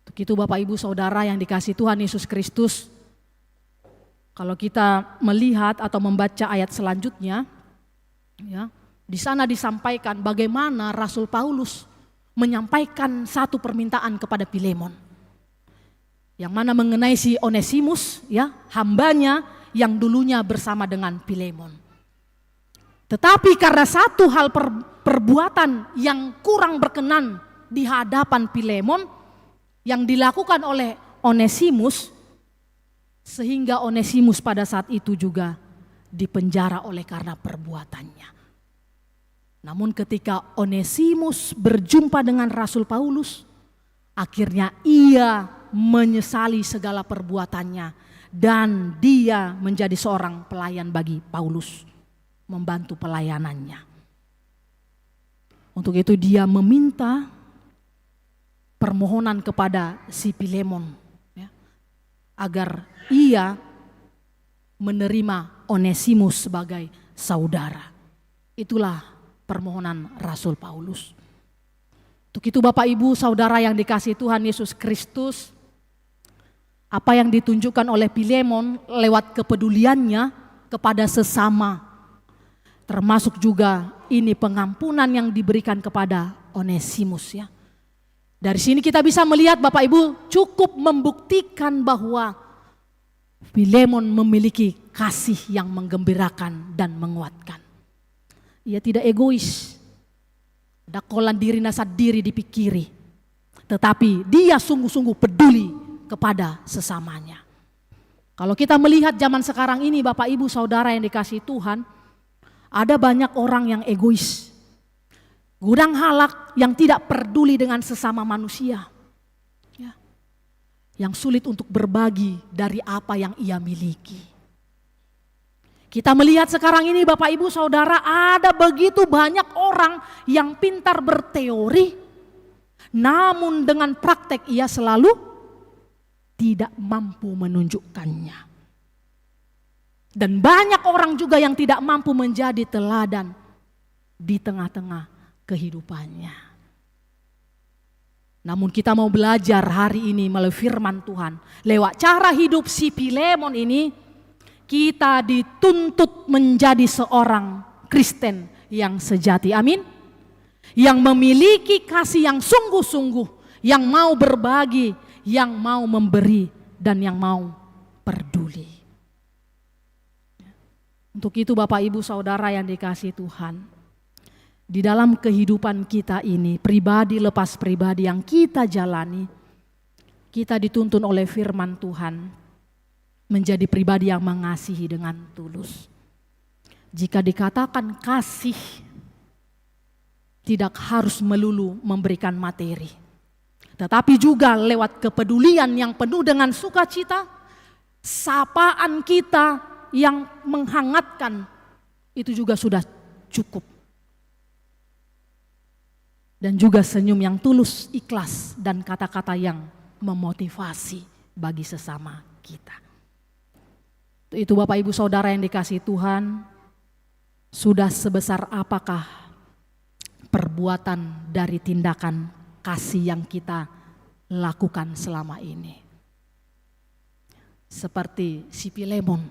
Untuk itu Bapak Ibu Saudara yang dikasihi Tuhan Yesus Kristus, kalau kita melihat atau membaca ayat selanjutnya, ya, di sana disampaikan bagaimana Rasul Paulus menyampaikan satu permintaan kepada Filemon. Yang mana mengenai si Onesimus, ya, hambanya yang dulunya bersama dengan Filemon. Tetapi karena satu hal perbuatan yang kurang berkenan di hadapan Filemon yang dilakukan oleh Onesimus, sehingga Onesimus pada saat itu juga dipenjara oleh karena perbuatannya. Namun ketika Onesimus berjumpa dengan Rasul Paulus, akhirnya ia menyesali segala perbuatannya dan dia menjadi seorang pelayan bagi Paulus, membantu pelayanannya. Untuk itu dia meminta permohonan kepada si Filemon, ya, agar ia menerima Onesimus sebagai saudara. Itulah permohonan Rasul Paulus. Untuk itu Bapak Ibu Saudara yang dikasihi Tuhan Yesus Kristus, apa yang ditunjukkan oleh Filemon lewat kepeduliannya kepada sesama, termasuk juga ini pengampunan yang diberikan kepada Onesimus, ya. Dari sini kita bisa melihat Bapak Ibu cukup membuktikan bahwa Filemon memiliki kasih yang menggembirakan dan menguatkan. Ia tidak egois, dakolan diri nasa diri dipikiri, tetapi dia sungguh-sungguh peduli kepada sesamanya. Kalau kita melihat zaman sekarang ini Bapak Ibu Saudara yang dikasihi Tuhan, ada banyak orang yang egois, gudang halak yang tidak peduli dengan sesama manusia, ya, yang sulit untuk berbagi dari apa yang ia miliki. Kita melihat sekarang ini Bapak Ibu Saudara, ada begitu banyak orang yang pintar berteori, namun dengan praktek ia selalu tidak mampu menunjukkannya. Dan banyak orang juga yang tidak mampu menjadi teladan di tengah-tengah kehidupannya. Namun kita mau belajar hari ini melalui firman Tuhan, lewat cara hidup si Filemon ini, kita dituntut menjadi seorang Kristen yang sejati, amin. Yang memiliki kasih yang sungguh-sungguh, yang mau berbagi, yang mau memberi, dan yang mau peduli. Untuk itu Bapak Ibu Saudara yang dikasihi Tuhan, di dalam kehidupan kita ini, pribadi lepas pribadi yang kita jalani, kita dituntun oleh firman Tuhan menjadi pribadi yang mengasihi dengan tulus. Jika dikatakan kasih, tidak harus melulu memberikan materi, tetapi juga lewat kepedulian yang penuh dengan sukacita, sapaan kita yang menghangatkan, itu juga sudah cukup. Dan juga senyum yang tulus, ikhlas, dan kata-kata yang memotivasi bagi sesama kita. Itu Bapak Ibu Saudara yang dikasihi Tuhan, sudah sebesar apakah perbuatan dari tindakan kasih yang kita lakukan selama ini. Seperti si Filemon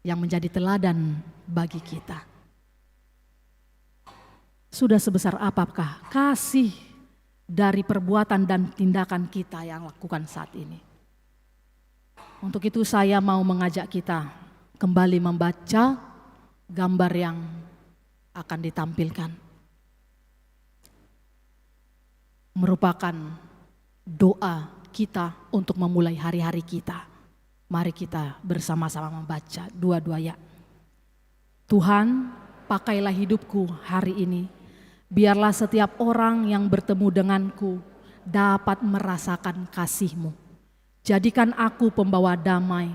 yang menjadi teladan bagi kita. Sudah sebesar apakah kasih dari perbuatan dan tindakan kita yang lakukan saat ini. Untuk itu saya mau mengajak kita kembali membaca gambar yang akan ditampilkan. Merupakan doa kita untuk memulai hari-hari kita. Mari kita bersama-sama membaca dua-duanya. Tuhan, pakailah hidupku hari ini. Biarlah setiap orang yang bertemu denganku dapat merasakan kasih-Mu. Jadikan aku pembawa damai,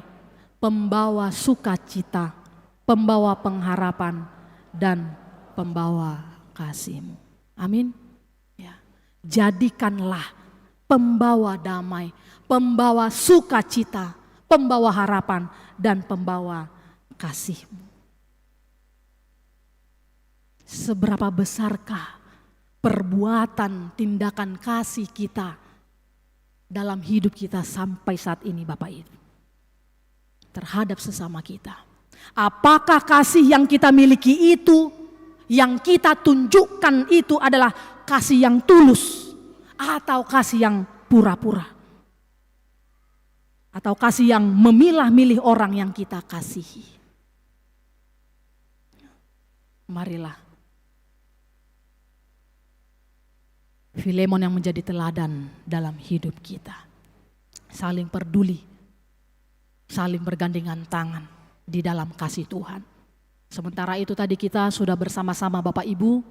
pembawa sukacita, pembawa pengharapan, dan pembawa kasih-Mu. Amin. Ya. Jadikanlah pembawa damai, pembawa sukacita, pembawa harapan, dan pembawa kasih-Mu. Seberapa besarkah perbuatan tindakan kasih kita dalam hidup kita sampai saat ini Bapak Ibu, terhadap sesama kita. Apakah kasih yang kita miliki itu, yang kita tunjukkan itu adalah kasih yang tulus, atau kasih yang pura-pura, atau kasih yang memilah-milih orang yang kita kasihi? Marilah Filemon yang menjadi teladan dalam hidup kita. Saling peduli, saling bergandengan tangan di dalam kasih Tuhan. Sementara itu tadi kita sudah bersama-sama Bapak Ibu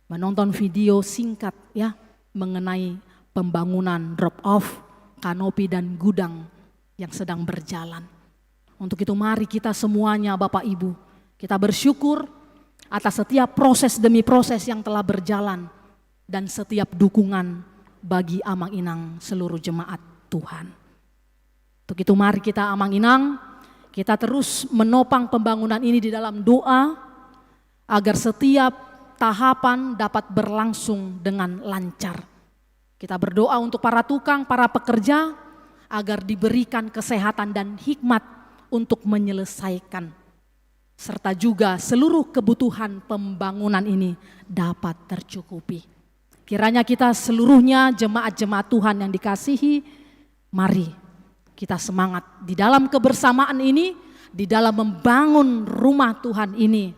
menonton video singkat ya mengenai pembangunan drop off, kanopi dan gudang yang sedang berjalan. Untuk itu mari kita semuanya Bapak Ibu, kita bersyukur atas setiap proses demi proses yang telah berjalan dan setiap dukungan bagi Amang Inang seluruh jemaat Tuhan. Untuk itu mari kita Amang Inang, kita terus menopang pembangunan ini di dalam doa agar setiap tahapan dapat berlangsung dengan lancar. Kita berdoa untuk para tukang, para pekerja agar diberikan kesehatan dan hikmat untuk menyelesaikan, serta juga seluruh kebutuhan pembangunan ini dapat tercukupi. Kiranya kita seluruhnya jemaat-jemaat Tuhan yang dikasihi, mari kita semangat di dalam kebersamaan ini, di dalam membangun rumah Tuhan ini.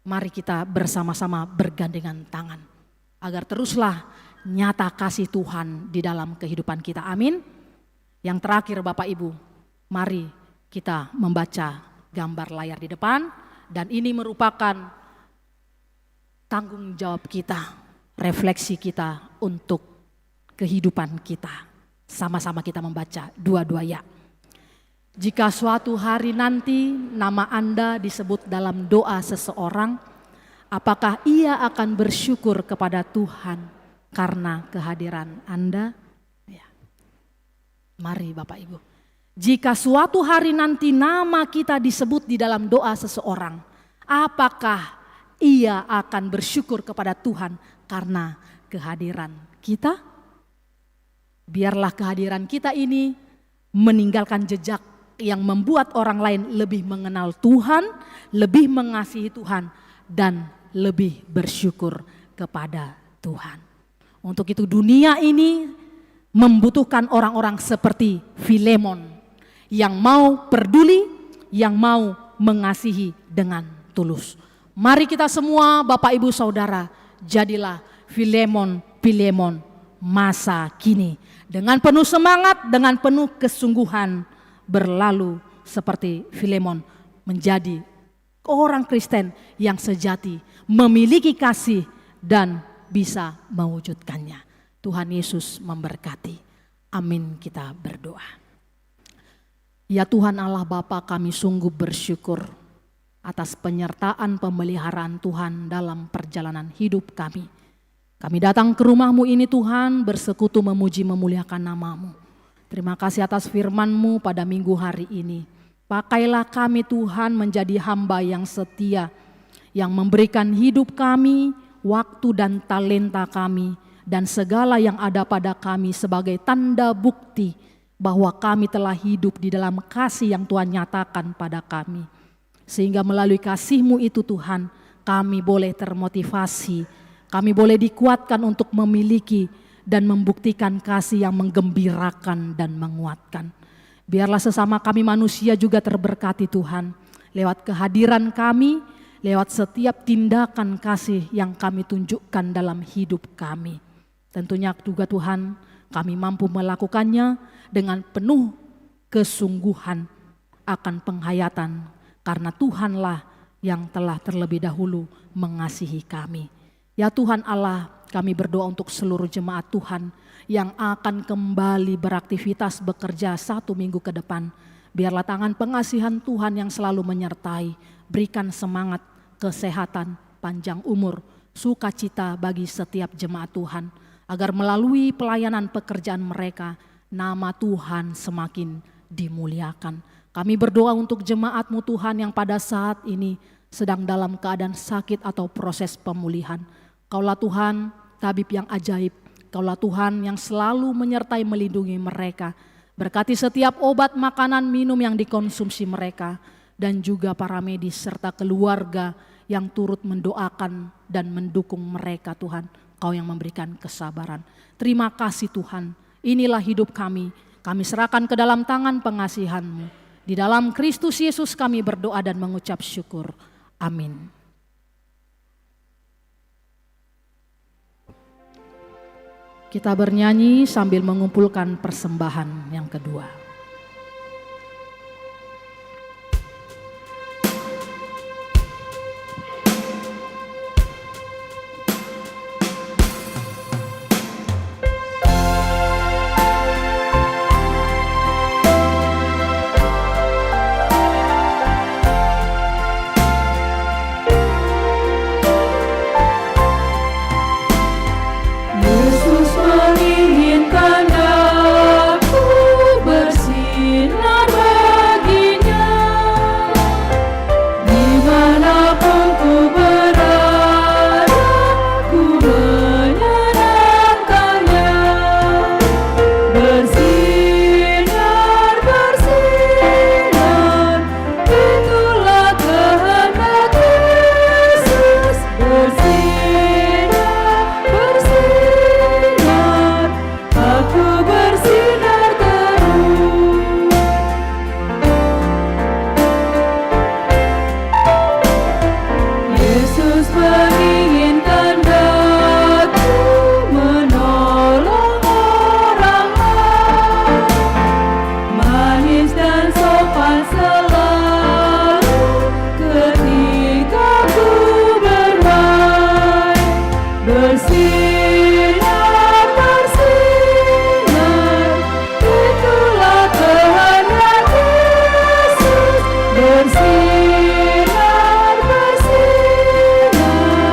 Mari kita bersama-sama bergandengan tangan agar teruslah nyata kasih Tuhan di dalam kehidupan kita. Amin. Yang terakhir Bapak Ibu, mari kita membaca gambar layar di depan, dan ini merupakan tanggung jawab kita, refleksi kita untuk kehidupan kita. Sama-sama kita membaca dua-dua ya. Jika suatu hari nanti nama Anda disebut dalam doa seseorang, apakah ia akan bersyukur kepada Tuhan karena kehadiran Anda? Ya. Mari Bapak Ibu. Jika suatu hari nanti nama kita disebut di dalam doa seseorang, apakah ia akan bersyukur kepada Tuhan karena kehadiran kita? Biarlah kehadiran kita ini meninggalkan jejak yang membuat orang lain lebih mengenal Tuhan, lebih mengasihi Tuhan, dan lebih bersyukur kepada Tuhan. Untuk itu dunia ini membutuhkan orang-orang seperti Filemon yang mau peduli, yang mau mengasihi dengan tulus. Mari kita semua Bapak Ibu Saudara, jadilah Filemon masa kini. Dengan penuh semangat, dengan penuh kesungguhan berlalu seperti Filemon, menjadi orang Kristen yang sejati, memiliki kasih dan bisa mewujudkannya. Tuhan Yesus memberkati. Amin, kita berdoa. Ya Tuhan Allah Bapa, kami sungguh bersyukur atas penyertaan pemeliharaan Tuhan dalam perjalanan hidup kami. Kami datang ke rumah-Mu ini Tuhan, bersekutu memuji memuliakan nama-Mu. Terima kasih atas firman-Mu pada minggu hari ini. Pakailah kami Tuhan menjadi hamba yang setia, yang memberikan hidup kami, waktu dan talenta kami, dan segala yang ada pada kami sebagai tanda bukti bahwa kami telah hidup di dalam kasih yang Tuhan nyatakan pada kami. Sehingga melalui kasih-Mu itu Tuhan, kami boleh termotivasi, kami boleh dikuatkan untuk memiliki dan membuktikan kasih yang menggembirakan dan menguatkan. Biarlah sesama kami manusia juga terberkati Tuhan, lewat kehadiran kami, lewat setiap tindakan kasih yang kami tunjukkan dalam hidup kami. Tentunya juga Tuhan, kami mampu melakukannya dengan penuh kesungguhan akan penghayatan, karena Tuhanlah yang telah terlebih dahulu mengasihi kami. Ya Tuhan Allah, kami berdoa untuk seluruh jemaat Tuhan yang akan kembali beraktivitas bekerja 1 minggu ke depan. Biarlah tangan pengasihan Tuhan yang selalu menyertai, berikan semangat, kesehatan, panjang umur, sukacita bagi setiap jemaat Tuhan, agar melalui pelayanan pekerjaan mereka, nama Tuhan semakin dimuliakan. Kami berdoa untuk jemaat-Mu Tuhan yang pada saat ini sedang dalam keadaan sakit atau proses pemulihan. Kaulah Tuhan, tabib yang ajaib, Kaulah Tuhan yang selalu menyertai melindungi mereka. Berkati setiap obat, makanan, minum yang dikonsumsi mereka, dan juga para medis serta keluarga yang turut mendoakan dan mendukung mereka Tuhan. Kau yang memberikan kesabaran. Terima kasih Tuhan, inilah hidup kami serahkan ke dalam tangan pengasihan-Mu. Di dalam Kristus Yesus kami berdoa dan mengucap syukur. Amin. Kita bernyanyi sambil mengumpulkan persembahan yang kedua. Yesus menginginkan aku bersinar baginya, dimanapun ku berada, ku menyenangkannya. Bersinar, bersinar, itulah kehendak Yesus. Bersinar, bersinar, aku bersinar terus. Yesus menginginkan aku menolong orang lain, manis dan sopan selalu ketika ku bermain. Bersinar, bersinar, itulah kehendak Yesus. Bersinar, bersinar,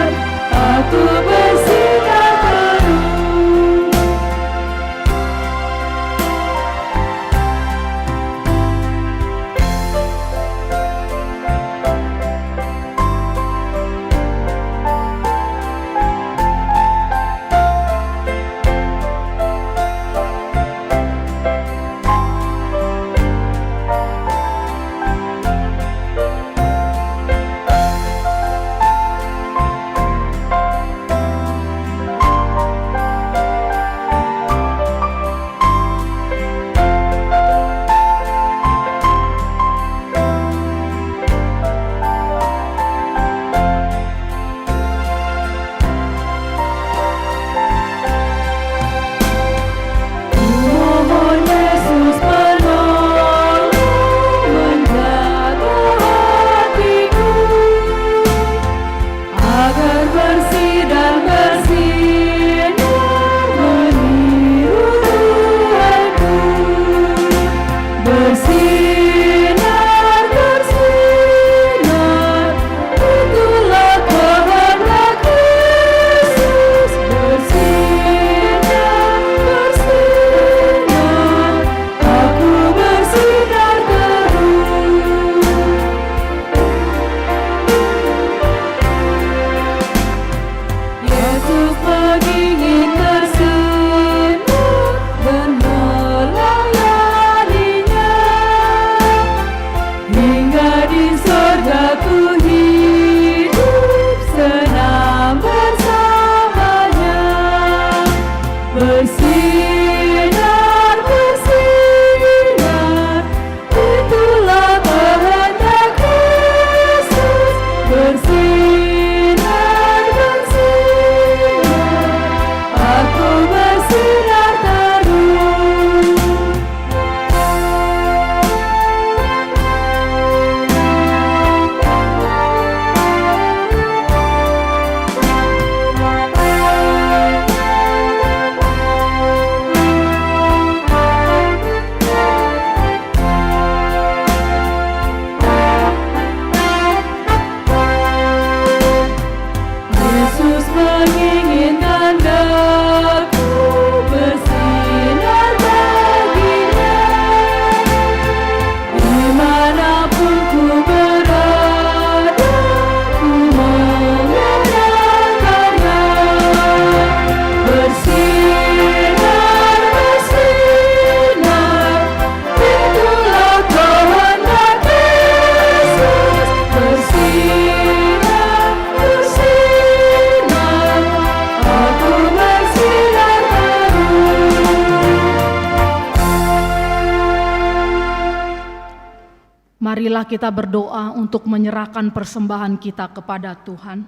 Marilah kita berdoa untuk menyerahkan persembahan kita kepada Tuhan.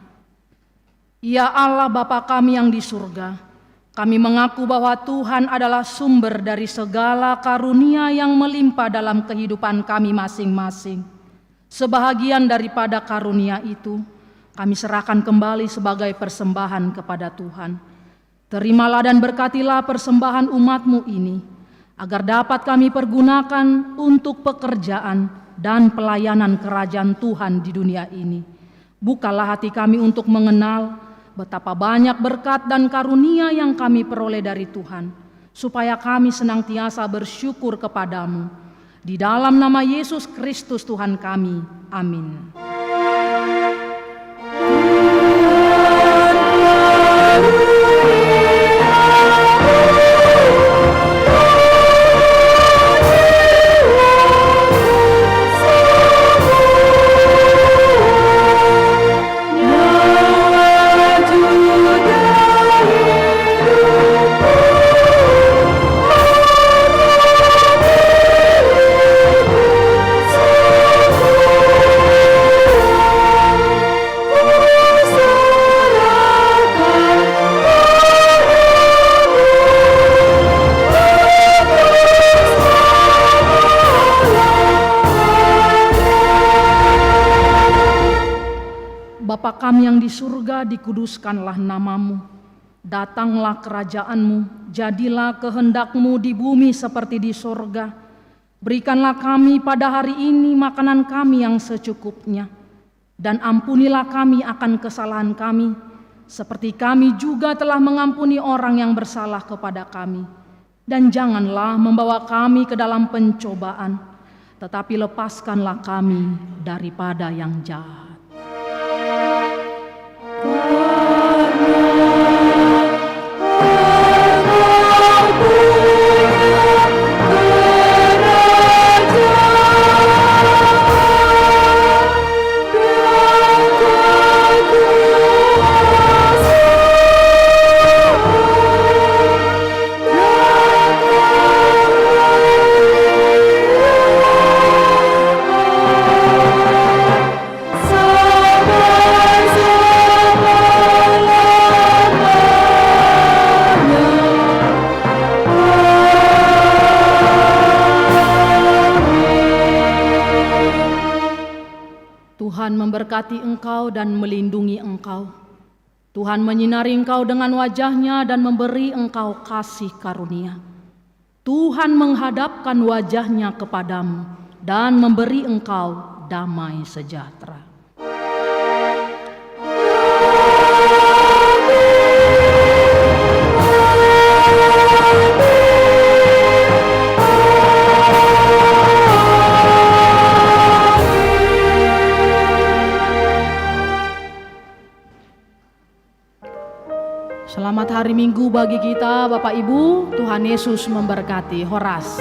Ya Allah Bapa kami yang di surga, kami mengaku bahwa Tuhan adalah sumber dari segala karunia yang melimpah dalam kehidupan kami masing-masing. Sebahagian daripada karunia itu, kami serahkan kembali sebagai persembahan kepada Tuhan. Terimalah dan berkatilah persembahan umat-Mu ini, agar dapat kami pergunakan untuk pekerjaan dan pelayanan kerajaan Tuhan di dunia ini. Bukalah hati kami untuk mengenal betapa banyak berkat dan karunia yang kami peroleh dari Tuhan, supaya kami senantiasa bersyukur kepadamu. Di dalam nama Yesus Kristus Tuhan kami. Amin. Bapa kami yang di surga, dikuduskanlah namamu. Datanglah kerajaan-Mu, jadilah kehendak-Mu di bumi seperti di surga. Berikanlah kami pada hari ini makanan kami yang secukupnya. Dan ampunilah kami akan kesalahan kami, seperti kami juga telah mengampuni orang yang bersalah kepada kami. Dan janganlah membawa kami ke dalam pencobaan, tetapi lepaskanlah kami daripada yang jahat. Tuhan memberkati engkau dan melindungi engkau. Tuhan menyinari engkau dengan wajah-Nya dan memberi engkau kasih karunia. Tuhan menghadapkan wajah-Nya kepadamu dan memberi engkau damai sejahtera. Selamat hari Minggu bagi kita Bapak Ibu, Tuhan Yesus memberkati. Horas.